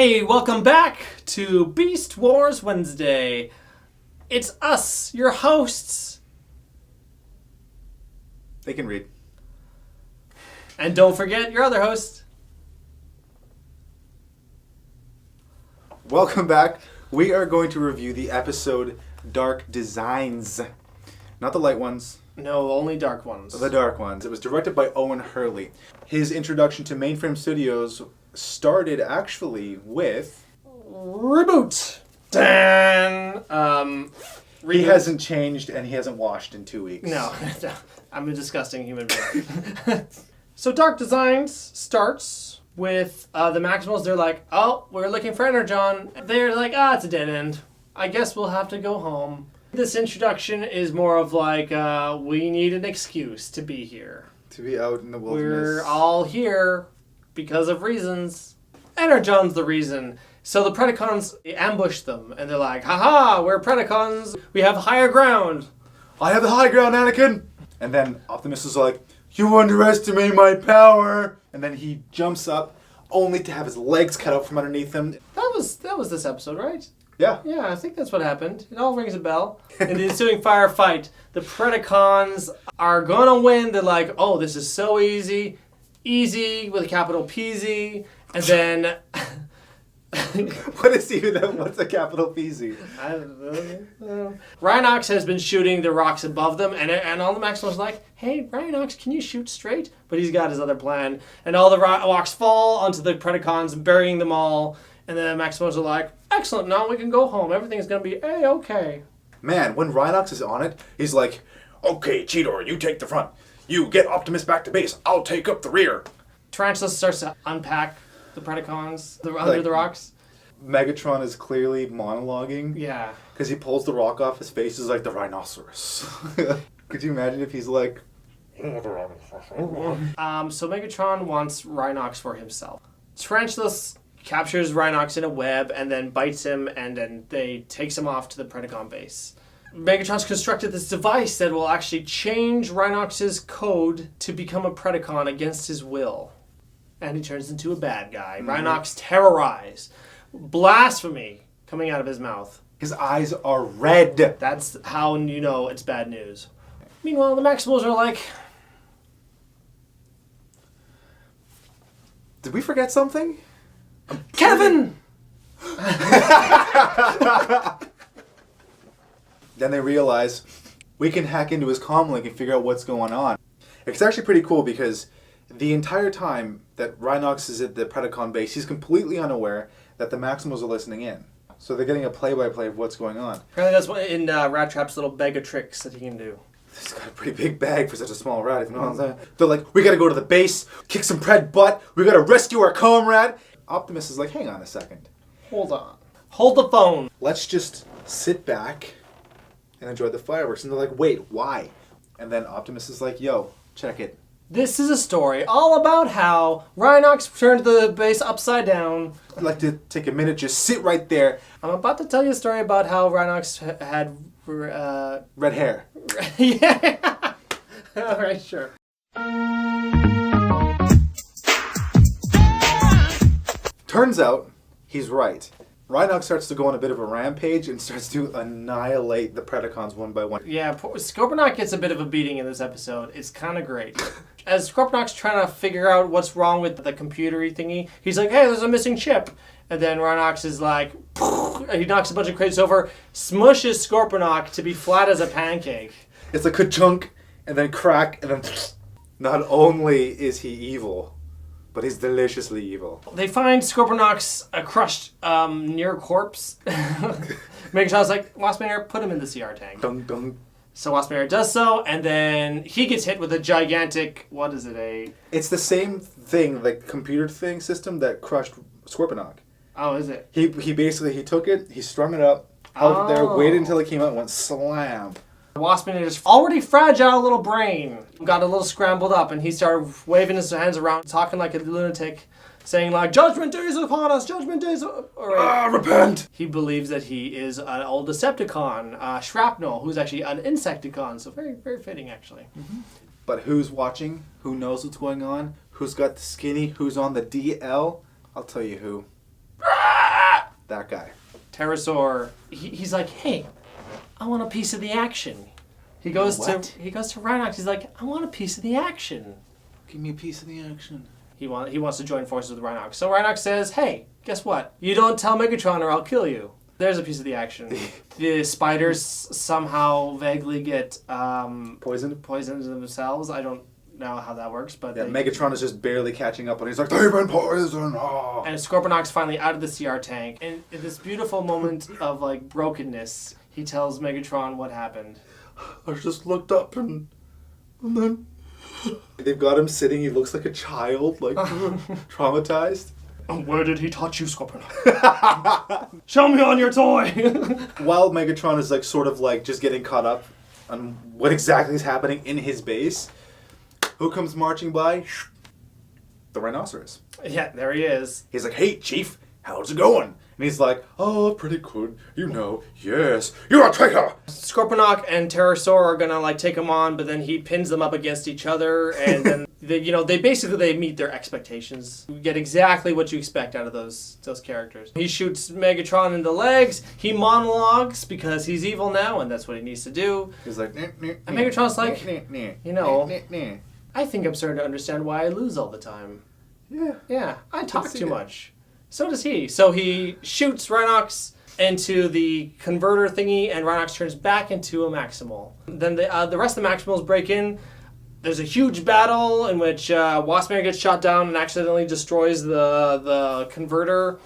Hey, welcome back to Beast Wars Wednesday. It's us, your hosts. They can read. And don't forget your other host. Welcome back. We are going to review the episode Dark Designs. Not the light ones. No, only dark ones. The dark ones. It was directed by Owen Hurley. His introduction to Mainframe Studios started actually with... Reboot. Dan. Reboot. He hasn't changed and he hasn't washed in 2 weeks. No, I'm a disgusting human being. So Dark Designs starts with the Maximals. They're like, oh, we're looking for Energon. They're like, it's a dead end. I guess we'll have to go home. This introduction is more of like, we need an excuse to be here. To be out in the wilderness. We're all here because of reasons. Energon's the reason. So the Predacons ambush them, and they're like, haha, we're Predacons. We have higher ground. I have the high ground, Anakin! And then Optimus is like, you underestimate my power! And then he jumps up, only to have his legs cut out from underneath him. That was this episode, right? Yeah. Yeah, I think that's what happened. It all rings a bell. In the ensuing firefight, the Predacons are gonna win. They're like, oh, this is so easy. Easy with a capital PZ. And then... What's a capital PZ? I don't know. Rhinox has been shooting the rocks above them, and all the Maximals are like, hey, Rhinox, can you shoot straight? But he's got his other plan. And all the rocks fall onto the Predacons, burying them all. And the Maximals are like, excellent, now we can go home. Everything's going to be A-okay. Man, when Rhinox is on it, he's like, okay, Cheetor, you take the front. You get Optimus back to base. I'll take up the rear. Tarantula starts to unpack the Predacons under the rocks. Megatron is clearly monologuing. Yeah. Because he pulls the rock off his face. He's like the rhinoceros. Could you imagine if he's like... So Megatron wants Rhinox for himself. Tarantula captures Rhinox in a web and then bites him, and then they takes him off to the Predacon base. Megatron's constructed this device that will actually change Rhinox's code to become a Predacon against his will. And he turns into a bad guy. Mm-hmm. Rhinox terrorized. Blasphemy coming out of his mouth. His eyes are red. That's how you know it's bad news. Meanwhile, the Maximals are like... Did we forget something? Kevin! Then they realize we can hack into his comlink and figure out what's going on. It's actually pretty cool because the entire time that Rhinox is at the Predacon base, he's completely unaware that the Maximals are listening in. So they're getting a play-by-play of what's going on. Apparently that's what in Rat Trap's little bag of tricks that he can do. He's got a pretty big bag for such a small rat, if you know what I'm saying. They're like, we gotta go to the base, kick some Pred butt, we gotta rescue our comrade. Optimus is like, hang on a second. Hold on. Hold the phone. Let's just sit back and enjoy the fireworks. And they're like, wait, why? And then Optimus is like, yo, check it. This is a story all about how Rhinox turned the base upside down. I'd like to take a minute, just sit right there. I'm about to tell you a story about how Rhinox had... red hair. Yeah. All right, sure. Turns out, he's right. Rhinox starts to go on a bit of a rampage and starts to annihilate the Predacons one by one. Yeah, Scorponok gets a bit of a beating in this episode. It's kind of great. As Scorponok's trying to figure out what's wrong with the computery thingy, he's like, hey, there's a missing chip. And then Rhinox is like, he knocks a bunch of crates over, smushes Scorponok to be flat as a pancake. It's like a chunk, and then crack, and then... Not only is he evil, but he's deliciously evil. They find Scorponok's crushed near corpse. Megatron's like, Waspinator, put him in the CR tank. Dun, dun. So Waspinator does so, and then he gets hit with a gigantic, what is it, It's the same thing, the computer thing system that crushed Scorponok. Oh, is it? He basically, he took it, he strung it up, held it there, waited until it came out, and went slam. Waspinator's already fragile little brain got a little scrambled up, and he started waving his hands around, talking like a lunatic, saying like, Judgment Day is upon us, Judgment Day is... Repent! He believes that he is an old Decepticon, Shrapnel, who's actually an Insecticon, so very, very fitting, actually. Mm-hmm. But who's watching? Who knows what's going on? Who's got the skinny? Who's on the DL? I'll tell you who. That guy. Pterosaur, he's like, hey, I want a piece of the action. He goes to Rhinox. He's like, I want a piece of the action. Give me a piece of the action. He wants to join forces with Rhinox. So Rhinox says, hey, guess what? You don't tell Megatron or I'll kill you. There's a piece of the action. The spiders somehow vaguely get poisoned themselves. I don't know how that works, but Megatron is just barely catching up, and he's like, they've been poisoned. Oh. And Scorponok's finally out of the CR tank. And in this beautiful moment of like brokenness, he tells Megatron what happened. I just looked up and then they've got him sitting. He looks like a child, like traumatized. Where did he touch you, Scorponok? Show me on your toy! While Megatron is like sort of like just getting caught up on what exactly is happening in his base, who comes marching by? The rhinoceros. Yeah, there he is. He's like, hey, Chief, how's it going? And he's like, oh, pretty good. You know, yes, you're a traitor! Scorponok and Pterosaur are gonna like take him on, but then he pins them up against each other, and then they meet their expectations. You get exactly what you expect out of those characters. He shoots Megatron in the legs. He monologues because he's evil now, and that's what he needs to do. He's like, and Megatron's like, I think I'm starting to understand why I lose all the time. Yeah, I talk too much. So does he. So he shoots Rhinox into the converter thingy, and Rhinox turns back into a Maximal. Then the rest of the Maximals break in. There's a huge battle in which Waspinator gets shot down and accidentally destroys the converter.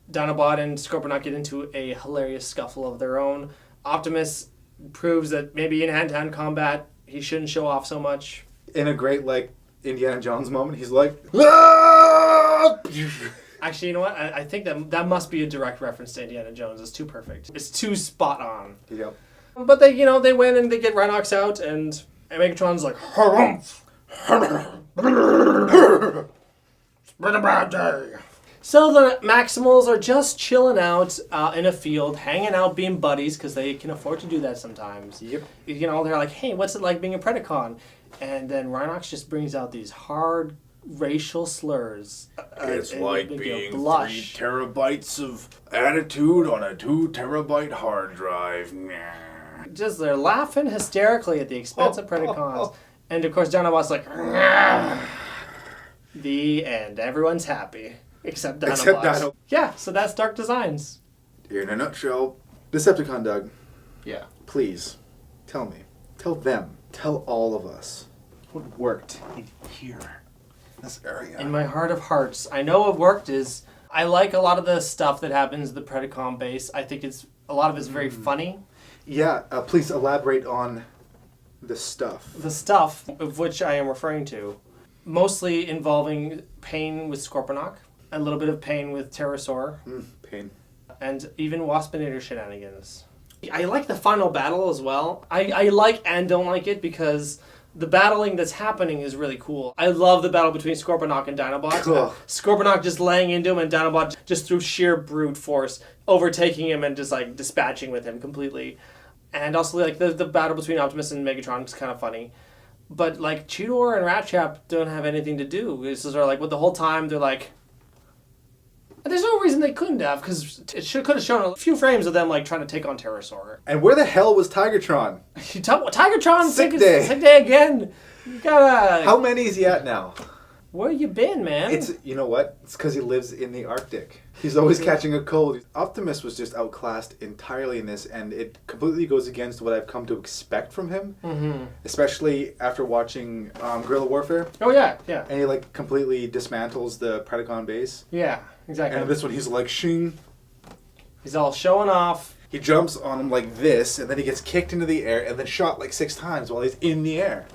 Dinobot and Scorponok get into a hilarious scuffle of their own. Optimus proves that maybe in hand-to-hand combat, he shouldn't show off so much. In a great, like, Indiana Jones moment, he's like, ah! Actually, you know what? I think that must be a direct reference to Indiana Jones. It's too perfect. It's too spot on. Yep. But they win and they get Rhinox out, and Megatron's like, harumph! It's been a bad day. So the Maximals are just chilling out in a field, hanging out, being buddies, because they can afford to do that sometimes. Yep. They're like, hey, what's it like being a Predacon? And then Rhinox just brings out these hard racial slurs. It's like being 3 blush. terabytes of attitude on a 2 terabyte hard drive. Nah. Just they're laughing hysterically at the expense of Predacons. And of course Dinobot's like, nah. The end. Everyone's happy. Except Dinobot. Yeah, so that's Dark Designs. In a nutshell, Decepticon Doug. Yeah. Please, tell me. Tell them. Tell all of us what worked in here. This area. In my heart of hearts, I know what worked is I like a lot of the stuff that happens in the Predacon base. I think a lot of it's very funny. Yeah, please elaborate on the stuff. The stuff of which I am referring to, mostly involving pain with Scorponok, a little bit of pain with Pterosaur. Pain. And even Waspinator shenanigans. I like the final battle as well. I like and don't like it because the battling that's happening is really cool. I love the battle between Scorponok and Dinobot. Cool. Scorponok just laying into him and Dinobot just through sheer brute force overtaking him and just like dispatching with him completely. And also like the battle between Optimus and Megatron is kind of funny. But like Cheetor and Rattrap don't have anything to do. It's just sort of like the whole time they're like, there's no reason they couldn't have, because it could have shown a few frames of them like trying to take on Pterosaur. And where the hell was Tigertron? Tigertron, sick day. Sick day again. You gotta. How many is he at now? Where you been, man? You know what? It's because he lives in the Arctic. He's always catching a cold. Optimus was just outclassed entirely in this, and it completely goes against what I've come to expect from him. Mm-hmm. Especially after watching Guerrilla Warfare. Oh yeah, yeah. And he like completely dismantles the Predacon base. Yeah, exactly. And this one, he's like shing. He's all showing off. He jumps on him like this, and then he gets kicked into the air, and then shot like 6 times while he's in the air.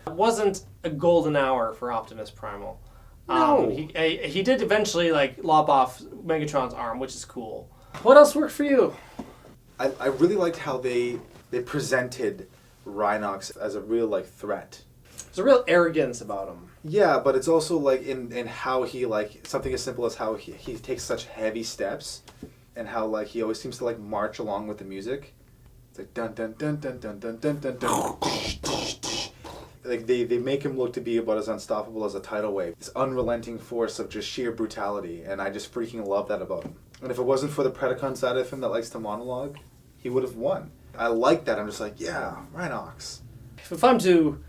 It wasn't a golden hour for Optimus Primal. No. He did eventually like lop off Megatron's arm, which is cool. What else worked for you? I really liked how they presented Rhinox as a real like threat. There's a real arrogance about him. Yeah, but it's also like in how he like something as simple as how he takes such heavy steps, and how like he always seems to like march along with the music. It's like dun dun dun dun dun dun dun dun dun. Like they make him look to be about as unstoppable as a tidal wave. This unrelenting force of just sheer brutality, and I just freaking love that about him. And if it wasn't for the Predacon side of him that likes to monologue, he would have won. I like that. I'm just like, yeah, Rhinox. If I'm to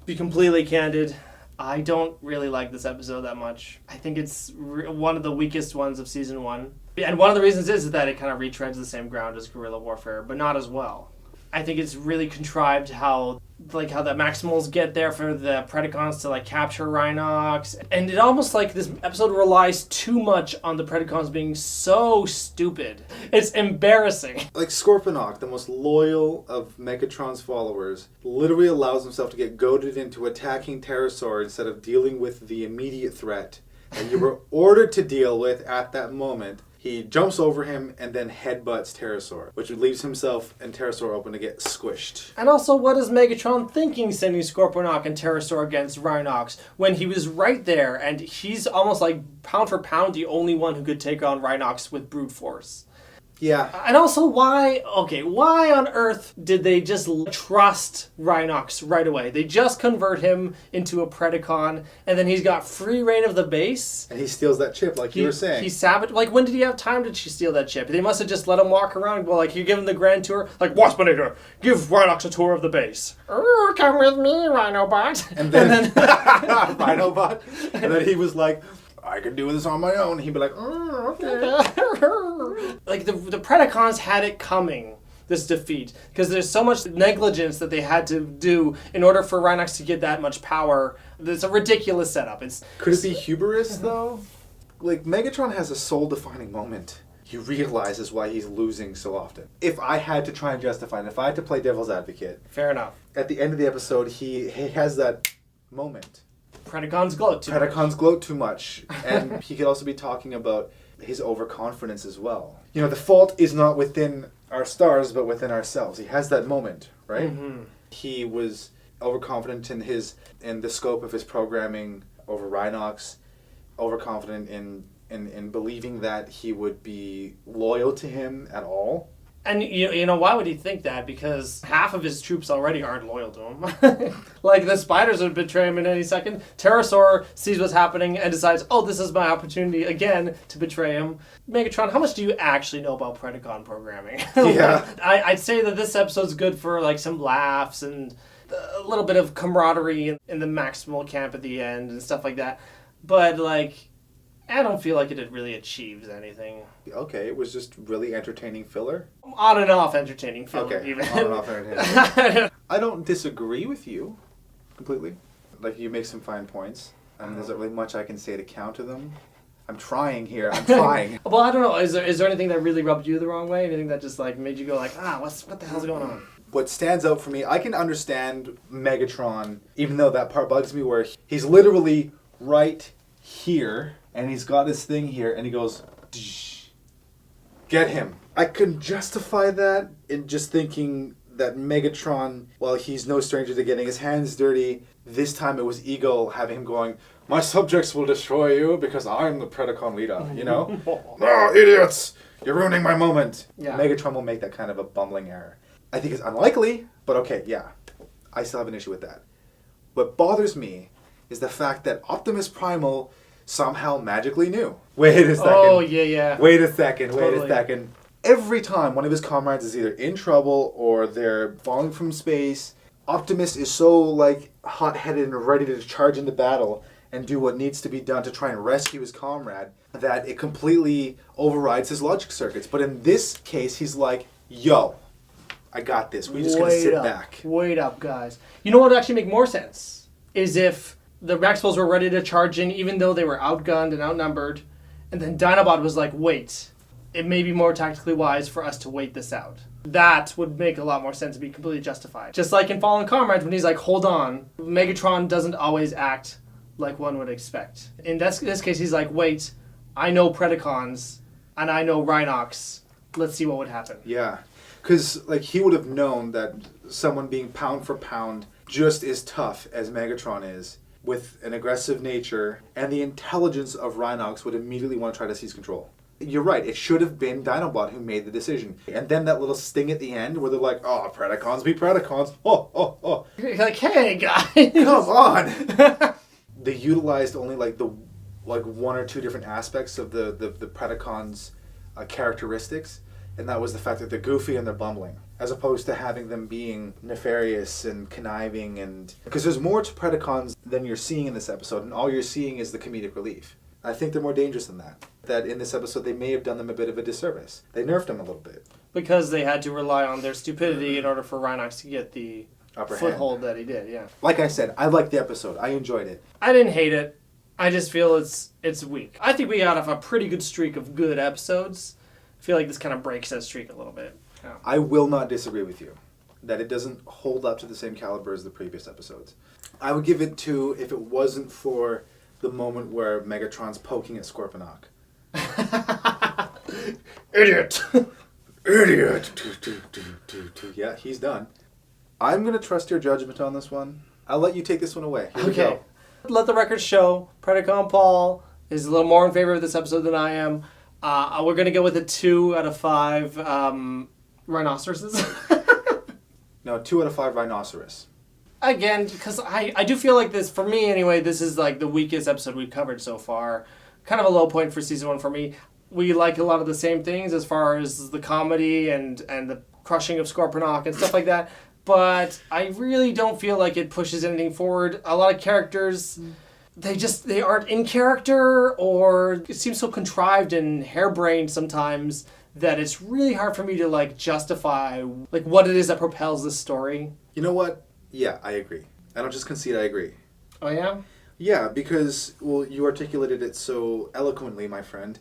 be completely candid, I don't really like this episode that much. I think it's one of the weakest ones of season 1. And one of the reasons is that it kind of retreads the same ground as Guerrilla Warfare, but not as well. I think it's really contrived how the Maximals get there for the Predacons to capture Rhinox. And it almost this episode relies too much on the Predacons being so stupid. It's embarrassing. Scorponok, the most loyal of Megatron's followers, literally allows himself to get goaded into attacking Pterosaur instead of dealing with the immediate threat that you were ordered to deal with at that moment. He jumps over him and then headbutts Pterosaur, which leaves himself and Pterosaur open to get squished. And also, what is Megatron thinking sending Scorponok and Pterosaur against Rhinox when he was right there and he's almost pound for pound the only one who could take on Rhinox with brute force? Yeah. And also, why on earth did they just trust Rhinox right away? They just convert him into a Predacon, and then he's got free reign of the base. And he steals that chip, you were saying. He sabotaged. When did he have time to steal that chip? They must have just let him walk around. Well, you give him the grand tour. Waspinator, give Rhinox a tour of the base. Oh, come with me, Rhinobot. And then Rhinobot. And then he was like, I could do this on my own. He'd be like, oh, okay. The Predacons had it coming, this defeat, because there's so much negligence that they had to do in order for Rhinox to get that much power. It's a ridiculous setup. Could it be hubris, though? Megatron has a soul-defining moment. He realizes why he's losing so often. If I had to try and justify it, if I had to play devil's advocate... Fair enough. At the end of the episode, he has that moment. Predacons gloat too much. And he could also be talking about his overconfidence as well. The fault is not within our stars, but within ourselves. He has that moment, right? Mm-hmm. He was overconfident in the scope of his programming over Rhinox, overconfident in believing that he would be loyal to him at all. And why would he think that? Because half of his troops already aren't loyal to him. The spiders would betray him in any second. Pterosaur sees what's happening and decides, oh, this is my opportunity again to betray him. Megatron, how much do you actually know about Predacon programming? Yeah. I'd say that this episode's good for some laughs and a little bit of camaraderie in the Maximal camp at the end and stuff like that. But I don't feel like it really achieves anything. Okay, it was just really entertaining filler? On and off entertaining filler, okay. even. On and off entertaining. I don't disagree with you completely. You make some fine points. There's not really much I can say to counter them. I'm trying here. I'm trying. Well, I don't know. Is there anything that really rubbed you the wrong way? Anything that just made you go what the hell's going on? What stands out for me, I can understand Megatron, even though that part bugs me, where he's literally right here, and he's got his thing here, and he goes, get him. I can justify that in just thinking that Megatron, while he's no stranger to getting his hands dirty, this time it was ego having him going, my subjects will destroy you because I'm the Predacon leader, Oh, idiots! You're ruining my moment. Yeah. Megatron will make that kind of a bumbling error. I think it's unlikely, but okay, yeah. I still have an issue with that. What bothers me is the fact that Optimus Primal somehow magically knew. Wait a second. Oh, yeah. Wait a second. Totally. Every time one of his comrades is either in trouble or they're falling from space, Optimus is so hot-headed and ready to charge into battle and do what needs to be done to try and rescue his comrade that it completely overrides his logic circuits. But in this case, he's like, yo, I got this. We're just going to sit back. Wait up, guys. You know what would actually make more sense? Is if the Maximals were ready to charge in, even though they were outgunned and outnumbered, and then Dinobot was like, wait, it may be more tactically wise for us to wait this out. That would make a lot more sense and be completely justified. Just like in Fallen Comrades, when he's like, hold on, Megatron doesn't always act like one would expect. In this case, he's like, wait, I know Predacons, and I know Rhinox. Let's see what would happen. Yeah, because he would have known that someone being pound for pound just as tough as Megatron is, with an aggressive nature, and the intelligence of Rhinox would immediately want to try to seize control. You're right. It should have been Dinobot who made the decision. And then that little sting at the end where they're like, oh, Predacons be Predacons. Oh. You're like, hey, guys. Come on. They utilized only like one or two different aspects of the Predacons' characteristics. And that was the fact that they're goofy and they're bumbling. As opposed to having them being nefarious and conniving. And because there's more to Predacons than you're seeing in this episode. And all you're seeing is the comedic relief. I think they're more dangerous than that. That in this episode they may have done them a bit of a disservice. They nerfed them a little bit. Because they had to rely on their stupidity in order for Rhinox to get the Upper foothold hand. that he did, yeah. Like I said, I liked the episode. I enjoyed it. I didn't hate it. I just feel it's weak. I think we got off a pretty good streak of good episodes. I feel like this kind of breaks that streak a little bit. Yeah. I will not disagree with you that it doesn't hold up to the same caliber as the previous episodes. I would give it 2 if it wasn't for the moment where Megatron's poking at Scorponok. Idiot! Idiot! Yeah, he's done. I'm going to trust your judgment on this one. I'll let you take this one away. Here we Okay. go. Let the record show Predacon Paul is a little more in favor of this episode than I am. We're going to go with a 2 out of 5 rhinoceroses. No, 2 out of 5 rhinoceros. Again, because I do feel like this, for me anyway, this is like the weakest episode we've covered so far. Kind of a low point for season 1 for me. We like a lot of the same things as far as the comedy and the crushing of Scorponok and stuff like that. But I really don't feel like it pushes anything forward. A lot of characters, they aren't in character, or it seems so contrived and harebrained sometimes that it's really hard for me to like justify like what it is that propels this story. You know what? Yeah, I agree. I don't just concede, I agree. Oh yeah? Yeah, because, well, you articulated it so eloquently, my friend.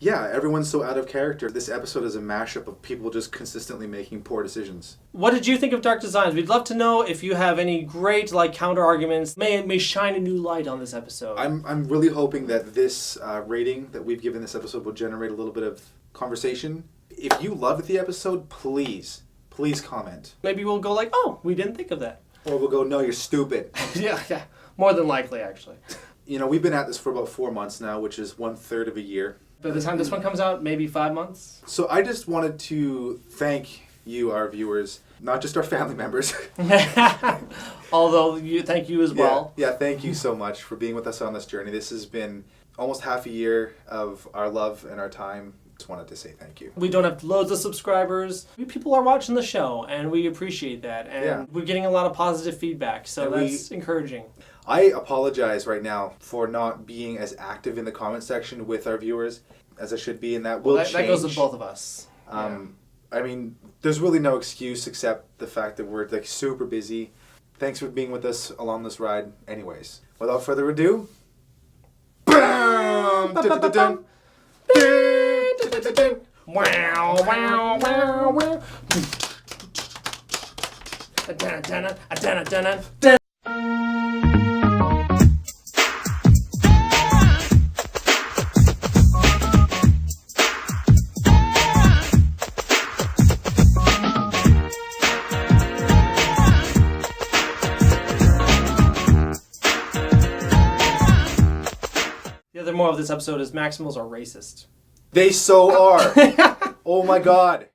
Yeah, everyone's so out of character. This episode is a mashup of people just consistently making poor decisions. What did you think of Dark Designs? We'd love to know if you have any great like counter arguments. May shine a new light on this episode. I'm really hoping that this rating that we've given this episode will generate a little bit of conversation. If you loved the episode, please comment. Maybe we'll go like, oh, we didn't think of that. Or we'll go, no, you're stupid. Yeah. More than likely, actually. You know, we've been at this for about 4 months now, which is 1/3 of a year. By the time this one comes out, maybe 5 months. So I just wanted to thank you, our viewers, not just our family members. Although, thank you as well. Yeah, thank you so much for being with us on this journey. This has been almost half a year of our love and our time. Just wanted to say thank you. We don't have loads of subscribers. People are watching the show, and we appreciate that. And we're getting a lot of positive feedback, so And that's encouraging. I apologize right now for not being as active in the comment section with our viewers as I should be, and that will change. That goes with both of us. I mean, there's really no excuse except the fact that we're like super busy. Thanks for being with us along this ride anyways. Without further ado, BAM! Dun-dun-dun-dun. Wow, wow, wow, wow. Adana. The other moral of this episode is Maximals are racist. They so are. Oh my god.